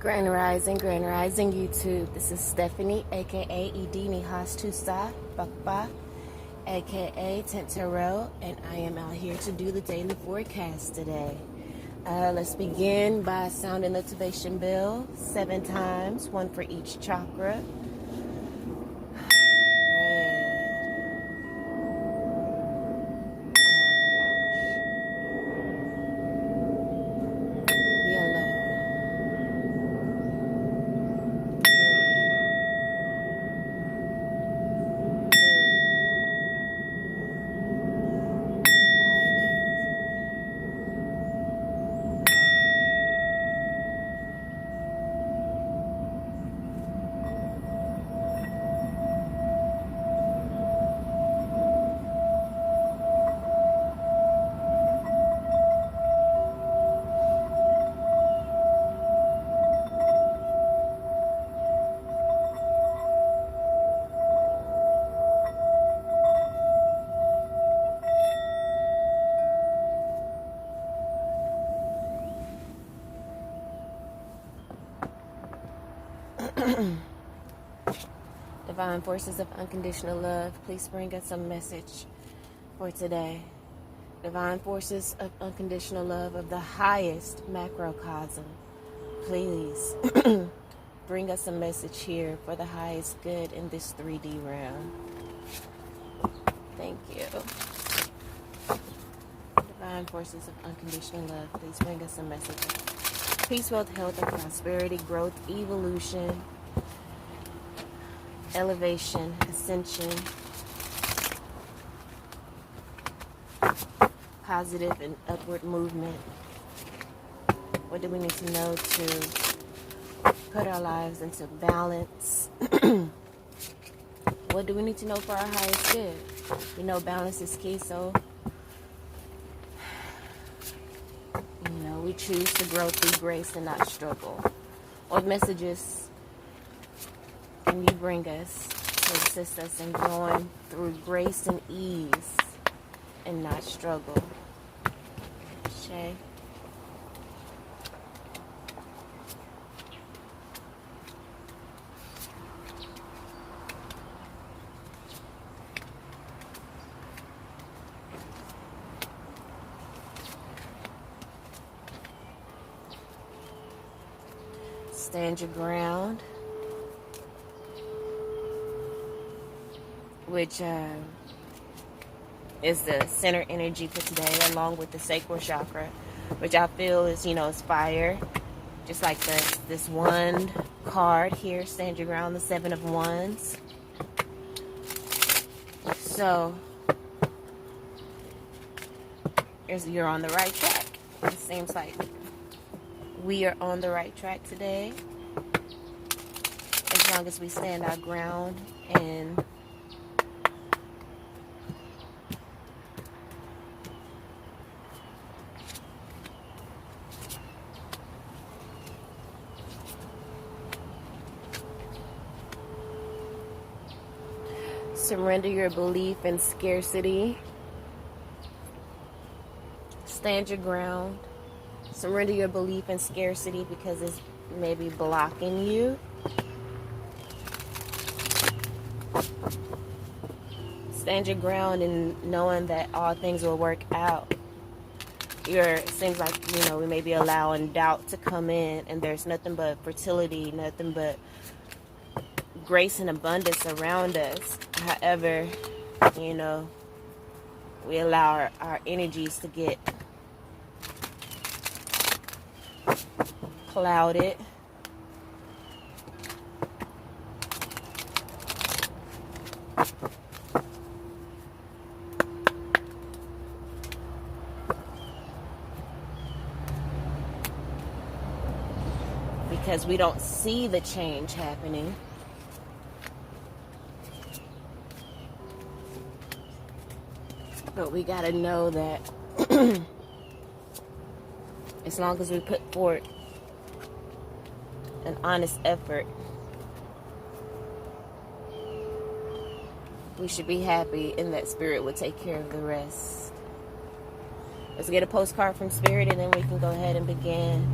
Grand Rising YouTube. This is Stephanie, aka Idin Nehasthusaa Gbagba, aka Tarot, and I am out here to do the daily forecast today. Let's begin by sounding the activation bell 7 times, 1 for each chakra. Divine forces of unconditional love, please bring us a message for today. Divine forces of unconditional love of the highest macrocosm, please bring us a message here for the highest good in this 3D realm. Thank you. Divine forces of unconditional love, please bring us a message of peace, wealth, health, and prosperity, growth, evolution, elevation, ascension, positive and upward movement. What do we need to know to put our lives into balance? What do we need to know for our highest good? We know balance is key, so we choose to grow through grace and not struggle. What messages can you bring us to assist us in growing through grace and ease and not struggle? Shay. Stand your ground, which is the center energy for today, along with the sacral chakra, which I feel is, is fire. Just like this wand card here, stand your ground, the 7 of Wands. So, you're on the right track. It seems like we are on the right track today, as long as we stand our ground and surrender your belief in scarcity. Stand your ground. Surrender your belief in scarcity because it's maybe blocking you. Stand your ground in knowing that all things will work out. It seems like, we may be allowing doubt to come in, and there's nothing but fertility, nothing but grace and abundance around us. However, we allow our energies to get clouded. Because we don't see the change happening. But we gotta know that as long as we put forth an honest effort, we should be happy, and that Spirit will take care of the rest. Let's get a postcard from Spirit, and then we can go ahead and begin.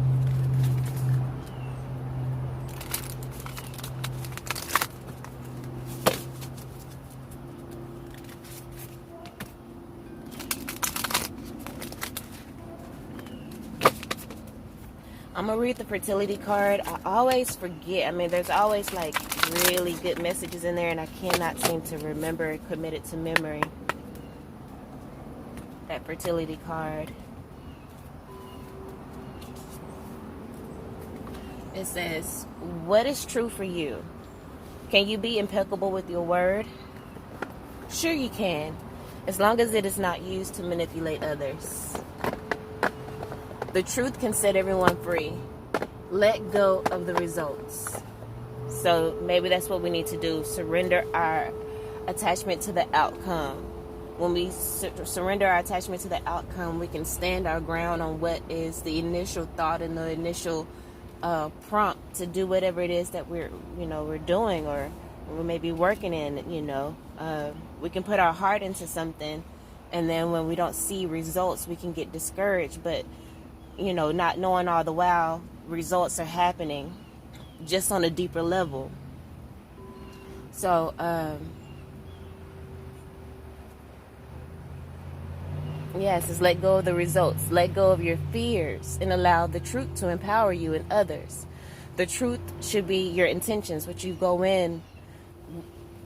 I'm gonna read the fertility card. I always forget. I mean, there's always like really good messages in there, and I cannot seem to remember, commit it to memory. That fertility card. It says, what is true for you? Can you be impeccable with your word? Sure you can, as long as it is not used to manipulate others. The truth can set everyone free. Let go of the results. So maybe that's what we need to do. Surrender our attachment to the outcome. When we surrender our attachment to the outcome, we can stand our ground on what is the initial thought and the initial prompt to do whatever it is that we're doing, or we may be working in. We can put our heart into something, and then when we don't see results, we can get discouraged. But not knowing all the while results are happening just on a deeper level. So yes, it's let go of the results. Let go of your fears and allow the truth to empower you and others. The truth should be your intentions, what you go in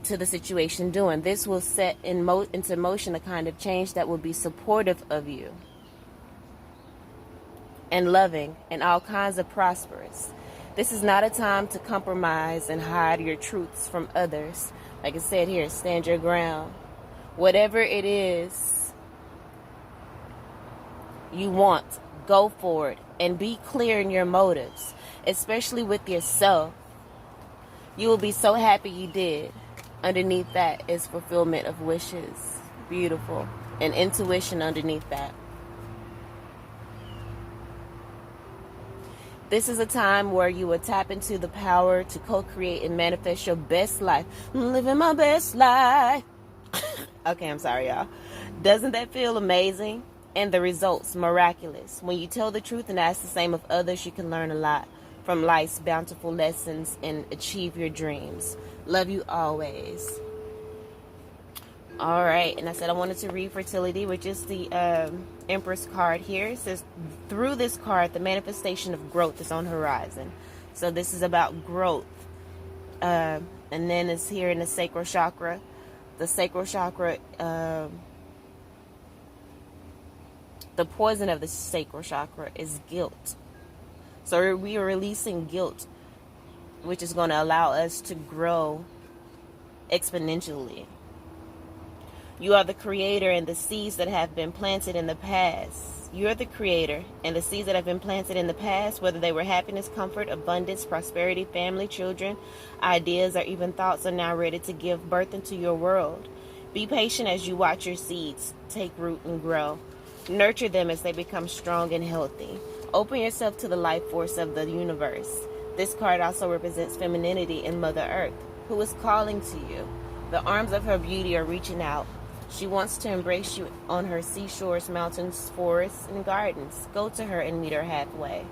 to the situation doing. This will set into motion a kind of change that will be supportive of you and loving and all kinds of prosperous. This is not a time to compromise and hide your truths from others. Like I said here, stand your ground. Whatever it is you want, go for it and be clear in your motives, especially with yourself. You will be so happy you did. Underneath that is fulfillment of wishes. Beautiful. And intuition underneath that. This is a time where you will tap into the power to co-create and manifest your best life. I'm living my best life. Okay, I'm sorry, y'all. Doesn't that feel amazing? And the results miraculous. When you tell the truth and ask the same of others, you can learn a lot from life's bountiful lessons and achieve your dreams. Love you always. All right, and I said I wanted to read fertility, which is the Empress card here. It says, through this card, the manifestation of growth is on the horizon. So this is about growth. And then it's here in the sacral chakra. The sacral chakra, the poison of the sacral chakra is guilt. So we are releasing guilt, which is going to allow us to grow exponentially. You are the creator, and the seeds that have been planted in the past. You are the creator, and the seeds that have been planted in the past, whether they were happiness, comfort, abundance, prosperity, family, children, ideas, or even thoughts, are now ready to give birth into your world. Be patient as you watch your seeds take root and grow. Nurture them as they become strong and healthy. Open yourself to the life force of the universe. This card also represents femininity and Mother Earth, who is calling to you. The arms of her beauty are reaching out. She wants to embrace you on her seashores, mountains, forests, and gardens. Go to her and meet her halfway.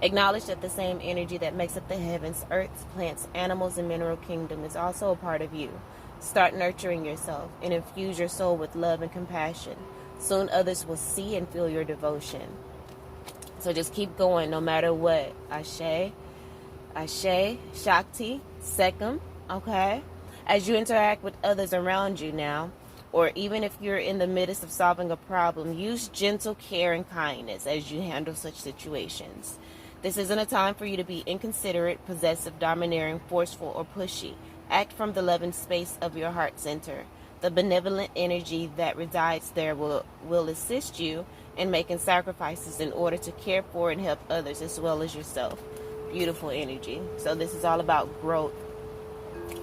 Acknowledge that the same energy that makes up the heavens, earth, plants, animals, and mineral kingdom is also a part of you. Start nurturing yourself and infuse your soul with love and compassion. Soon others will see and feel your devotion. So just keep going no matter what. Ashe, Ashe, Shakti, Sekam, okay? As you interact with others around you now, or even if you're in the midst of solving a problem, use gentle care and kindness as you handle such situations. This isn't a time for you to be inconsiderate, possessive, domineering, forceful, or pushy. Act from the loving space of your heart center. The benevolent energy that resides there will assist you in making sacrifices in order to care for and help others as well as yourself. Beautiful energy. So this is all about growth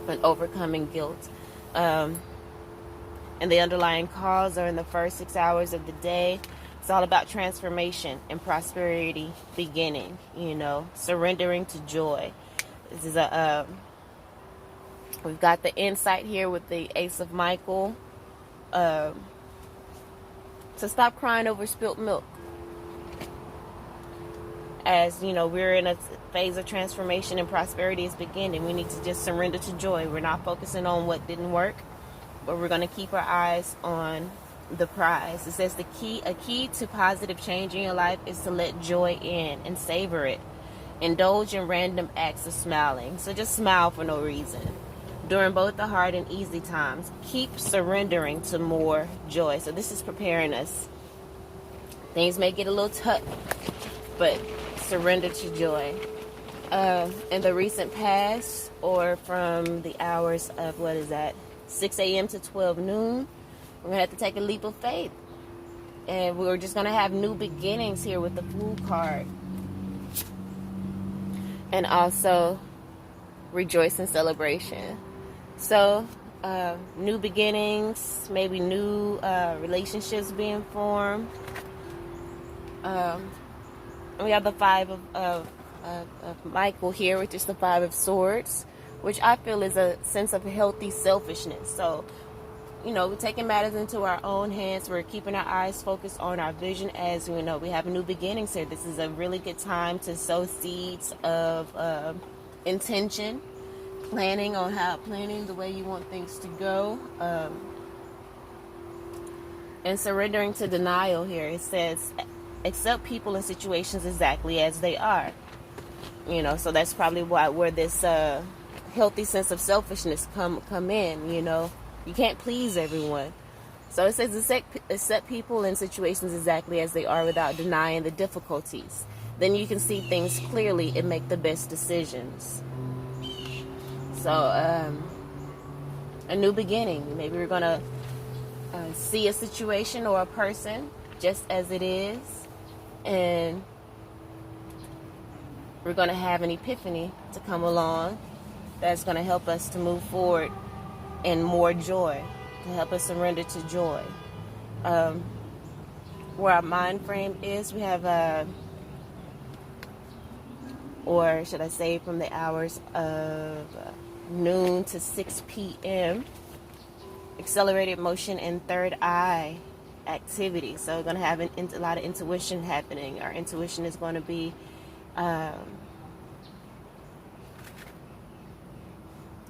and overcoming guilt. And the underlying cause are in the first 6 hours of the day. It's all about transformation and prosperity beginning, surrendering to joy. This is we've got the insight here with the Ace of Michael. So stop crying over spilt milk. As we're in a phase of transformation and prosperity is beginning. We need to just surrender to joy. We're not focusing on what didn't work, but we're going to keep our eyes on the prize. It says a key to positive change in your life is to let joy in and savor it. Indulge in random acts of smiling. So just smile for no reason. During both the hard and easy times, keep surrendering to more joy. So this is preparing us. Things may get a little tough, but surrender to joy. In the recent past, or from the hours of, 6 a.m. to 12 noon, we're going to have to take a leap of faith. And we're just going to have new beginnings here with the Fool card. And also, rejoice in celebration. So, new beginnings, maybe new relationships being formed. We have the Five of Michael here, which is the Five of Swords, which I feel is a sense of healthy selfishness. So, we're taking matters into our own hands. We're keeping our eyes focused on our vision as we know we have new beginnings here. This is a really good time to sow seeds of intention, planning the way you want things to go, and surrendering to denial here. It says, accept people and situations exactly as they are. So that's probably where this healthy sense of selfishness come in. You can't please everyone. So it says accept people and situations exactly as they are without denying the difficulties. Then you can see things clearly and make the best decisions. So a new beginning. Maybe we're going to see a situation or a person just as it is, and we're going to have an epiphany to come along that's going to help us to move forward in more joy, to help us surrender to joy. Where our mind frame is, we have, or should I say from the hours of noon to 6 p.m., accelerated motion and third eye activity. So we're going to have a lot of intuition happening. Our intuition is going to be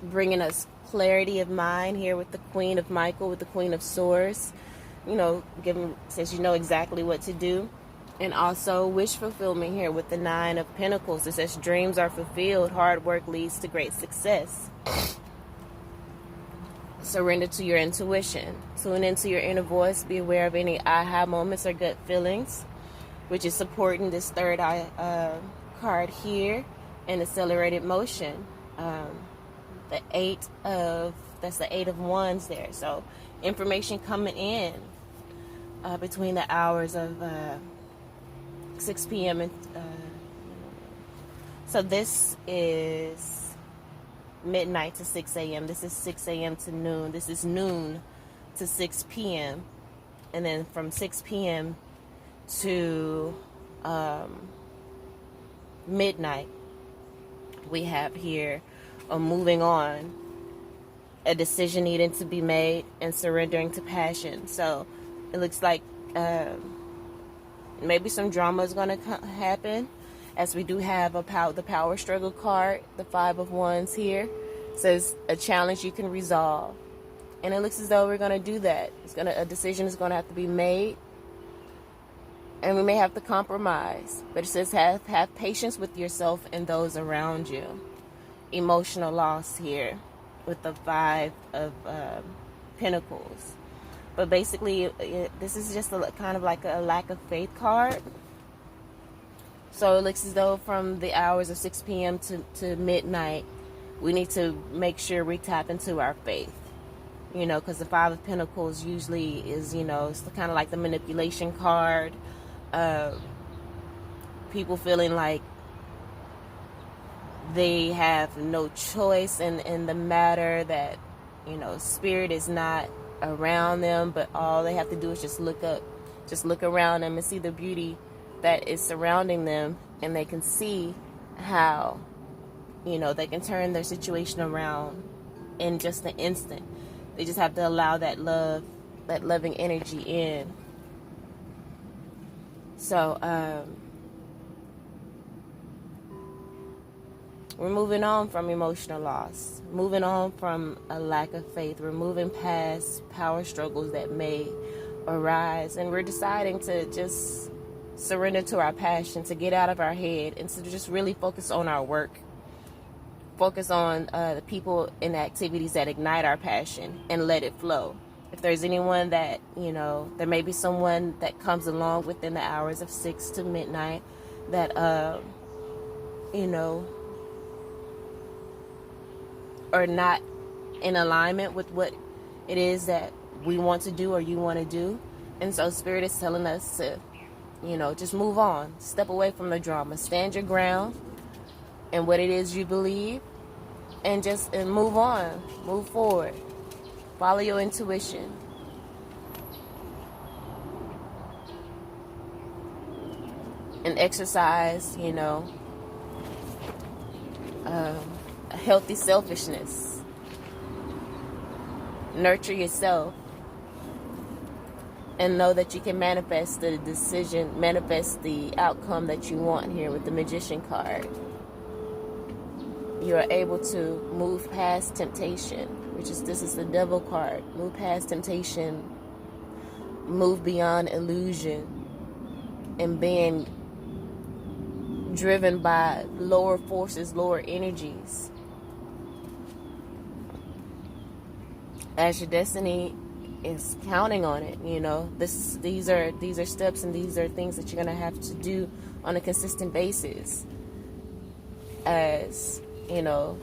bringing us clarity of mind here with the Queen of Michael, with the Queen of Swords. Says exactly what to do. And also wish fulfillment here with the Nine of Pentacles. It says dreams are fulfilled, hard work leads to great success. Surrender to your intuition. Tune into your inner voice. Be aware of any aha moments or gut feelings, which is supporting this third eye card here, and accelerated motion. That's the Eight of Wands there. So information coming in between the hours of 6 p.m. and so this is midnight to 6 a.m. This is 6 a.m. to noon. This is noon to 6 p.m. And then from 6 p.m. to midnight, we have here moving on, a decision needing to be made, and surrendering to passion. So it looks like maybe some drama is going to happen, as we do have the power struggle card, the Five of Wands here. It says a challenge you can resolve, and it looks as though we're going to do that. A decision is going to have to be made, and we may have to compromise. But it says have patience with yourself and those around you. Emotional loss here with the Five of Pentacles. But basically, this is just kind of like a lack of faith card. So it looks as though from the hours of 6 p.m. to midnight, we need to make sure we tap into our faith. Because the Five of Pentacles usually is, it's kind of like the manipulation card. People feeling like they have no choice in the matter, that spirit is not around them, but all they have to do is just look around them and see the beauty that is surrounding them, and they can see how they can turn their situation around in just an instant. They just have to allow that loving energy in. So we're moving on from emotional loss, moving on from a lack of faith. We're moving past power struggles that may arise, and we're deciding to just surrender to our passion, to get out of our head, and to just really focus on our work, focus on the people and activities that ignite our passion, and let it flow. If there's anyone that, there may be someone that comes along within the hours of 6 to midnight that, are not in alignment with what it is that we want to do or you want to do. And so Spirit is telling us to, just move on, step away from the drama, stand your ground in what it is you believe, and move on, move forward, follow your intuition. And exercise, a healthy selfishness. Nurture yourself. And know that you can manifest the decision, manifest the outcome that you want here with the Magician card. You are able to move past temptation, this is the Devil card. Move past temptation, move beyond illusion, and being driven by lower forces, lower energies. As your destiny is counting on it, these are steps, and these are things that you're going to have to do on a consistent basis. As your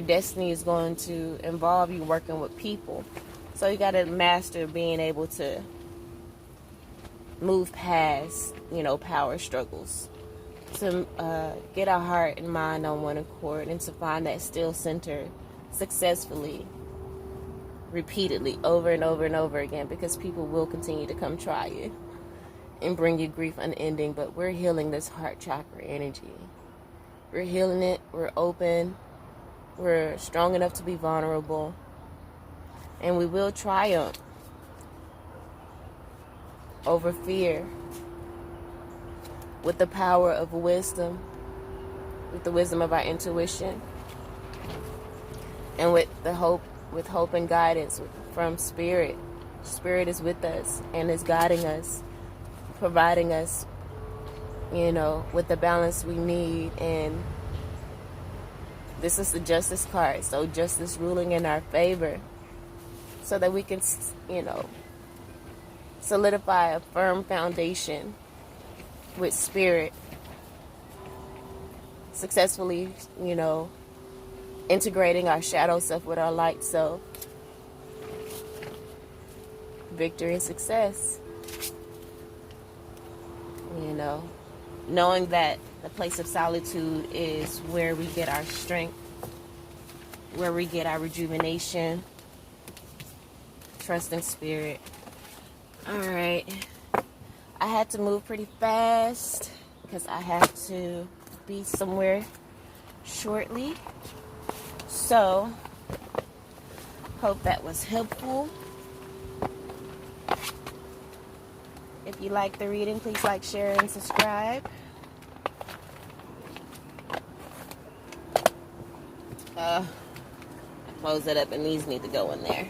destiny is going to involve you working with people, so you got to master being able to move past power struggles, to get our heart and mind on one accord, and to find that still center successfully, repeatedly, over and over and over again, because people will continue to come try you and bring you grief unending. But we're healing this heart chakra energy. We're healing it. We're open. We're strong enough to be vulnerable, and we will triumph over fear with the power of wisdom, with the wisdom of our intuition, and with hope and guidance from Spirit. Spirit is with us and is guiding us, providing us, with the balance we need. And this is the Justice card, so justice ruling in our favor, so that we can, solidify a firm foundation with Spirit, successfully, integrating our shadow self with our light self. Victory and success. Knowing that the place of solitude is where we get our strength, where we get our rejuvenation. Trust in Spirit. All right. I had to move pretty fast because I have to be somewhere shortly. So, hope that was helpful. If you like the reading, please like, share, and subscribe. I close it up, and these need to go in there.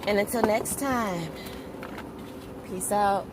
And until next time, peace out.